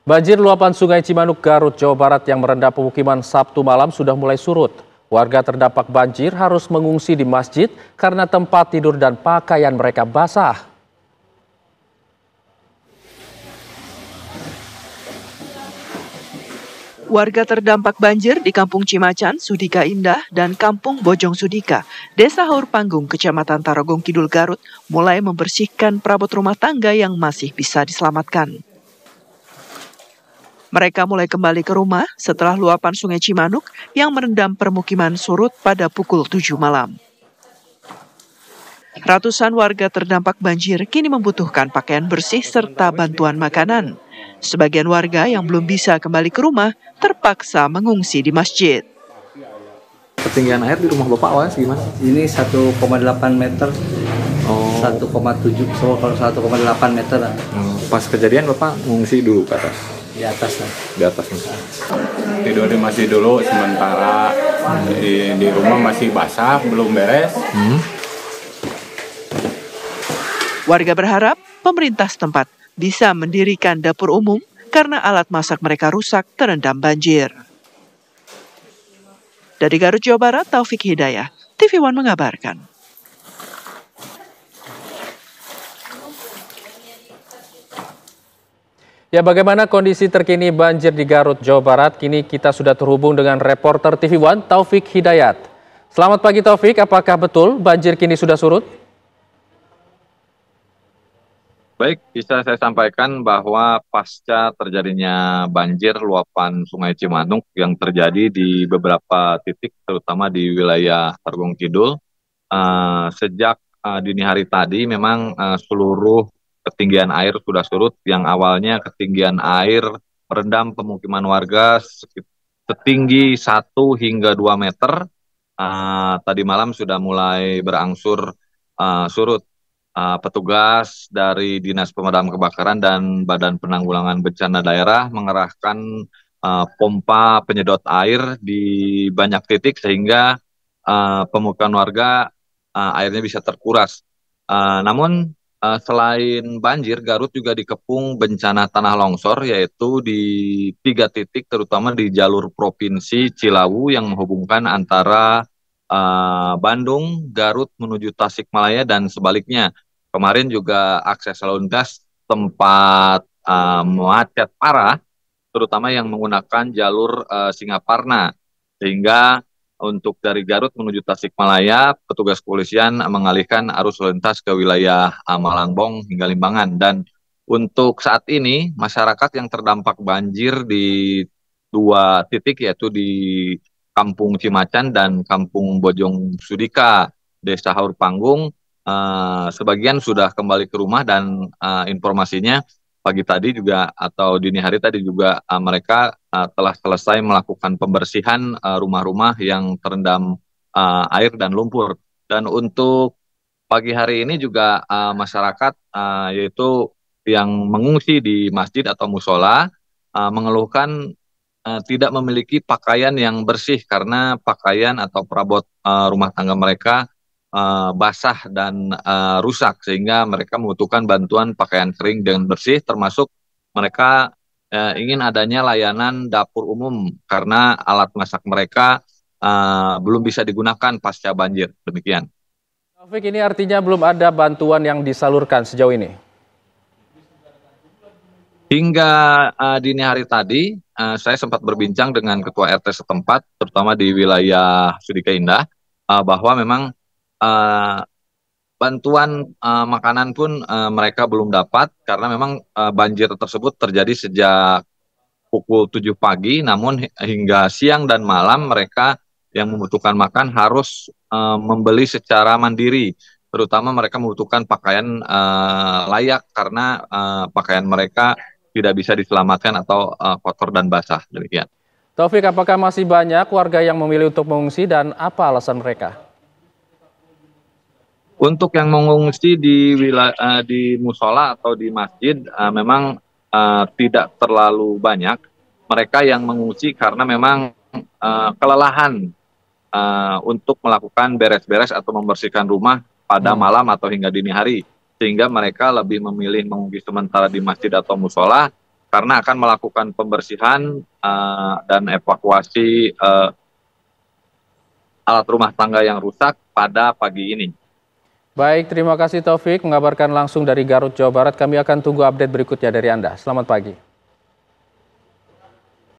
Banjir luapan Sungai Cimanuk, Garut, Jawa Barat yang merendam pemukiman Sabtu malam sudah mulai surut. Warga terdampak banjir harus mengungsi di masjid karena tempat tidur dan pakaian mereka basah. Warga terdampak banjir di Kampung Cimacan, Sudika Indah, dan Kampung Bojong Sudika, Desa Haur Panggung, Kecamatan Tarogong Kidul, Garut, mulai membersihkan perabot rumah tangga yang masih bisa diselamatkan. Mereka mulai kembali ke rumah setelah luapan Sungai Cimanuk yang merendam permukiman surut pada pukul 7 malam. Ratusan warga terdampak banjir kini membutuhkan pakaian bersih serta bantuan makanan. Sebagian warga yang belum bisa kembali ke rumah terpaksa mengungsi di masjid. Ketinggian air di rumah Bapak awalnya gimana? Ini 1,8 meter, 1,7, so kalau 1,8 meter. Pas kejadian Bapak ngungsi dulu ke atas? Di atas lah. Di atas. Tidur di masjid dulu sementara di rumah masih basah, belum beres. Warga berharap pemerintah setempat bisa mendirikan dapur umum karena alat masak mereka rusak terendam banjir. Dari Garut, Jawa Barat, Taufik Hidayah, TV One mengabarkan. Ya, bagaimana kondisi terkini banjir di Garut, Jawa Barat? Kini kita sudah terhubung dengan reporter TV One Taufik Hidayat. Selamat pagi Taufik, apakah betul banjir kini sudah surut? Baik, bisa saya sampaikan bahwa pasca terjadinya banjir luapan Sungai Cimanuk yang terjadi di beberapa titik, terutama di wilayah Tarogong Kidul, sejak dini hari tadi memang seluruh ketinggian air sudah surut. Yang awalnya ketinggian air merendam pemukiman warga setinggi 1 hingga 2 meter, tadi malam sudah mulai berangsur surut. Petugas dari Dinas Pemadam Kebakaran dan Badan Penanggulangan Bencana Daerah mengerahkan pompa penyedot air di banyak titik sehingga pemukiman warga airnya bisa terkuras. Namun selain banjir, Garut juga dikepung bencana tanah longsor, yaitu di 3 titik, terutama di jalur provinsi Cilawu yang menghubungkan antara Bandung, Garut menuju Tasikmalaya dan sebaliknya. Kemarin juga akses lalu lintas tempat macet parah, terutama yang menggunakan jalur Singaparna. Sehingga untuk dari Garut menuju Tasikmalaya, petugas kepolisian mengalihkan arus lalu lintas ke wilayah Malangbong hingga Limbangan. Dan untuk saat ini, masyarakat yang terdampak banjir di 2 titik, yaitu di Kampung Cimacan dan Kampung Bojong Sudika, Desa Haur Panggung, sebagian sudah kembali ke rumah dan informasinya pagi tadi juga atau dini hari tadi juga mereka telah selesai melakukan pembersihan rumah-rumah yang terendam air dan lumpur. Dan untuk pagi hari ini juga masyarakat yaitu yang mengungsi di masjid atau musola mengeluhkan tidak memiliki pakaian yang bersih karena pakaian atau perabot rumah tangga mereka basah dan rusak, sehingga mereka membutuhkan bantuan pakaian kering dan bersih, termasuk mereka ingin adanya layanan dapur umum karena alat masak mereka belum bisa digunakan pasca banjir. Demikian. Taufik, ini artinya belum ada bantuan yang disalurkan sejauh ini? Hingga dini hari tadi, saya sempat berbincang dengan Ketua RT setempat, terutama di wilayah Sudika Indah, bahwa memang bantuan makanan pun mereka belum dapat karena memang banjir tersebut terjadi sejak pukul 7 pagi, namun hingga siang dan malam mereka yang membutuhkan makan harus membeli secara mandiri, terutama mereka membutuhkan pakaian layak karena pakaian mereka tidak bisa diselamatkan atau kotor dan basah. Demikian. Taufik, apakah masih banyak warga yang memilih untuk mengungsi dan apa alasan mereka? Untuk yang mengungsi di musola atau di masjid memang tidak terlalu banyak. Mereka yang mengungsi karena memang kelelahan untuk melakukan beres-beres atau membersihkan rumah pada malam atau hingga dini hari, sehingga mereka lebih memilih mengungsi sementara di masjid atau musola karena akan melakukan pembersihan dan evakuasi alat rumah tangga yang rusak pada pagi ini. Baik, terima kasih Taufik mengabarkan langsung dari Garut, Jawa Barat. Kami akan tunggu update berikutnya dari Anda. Selamat pagi.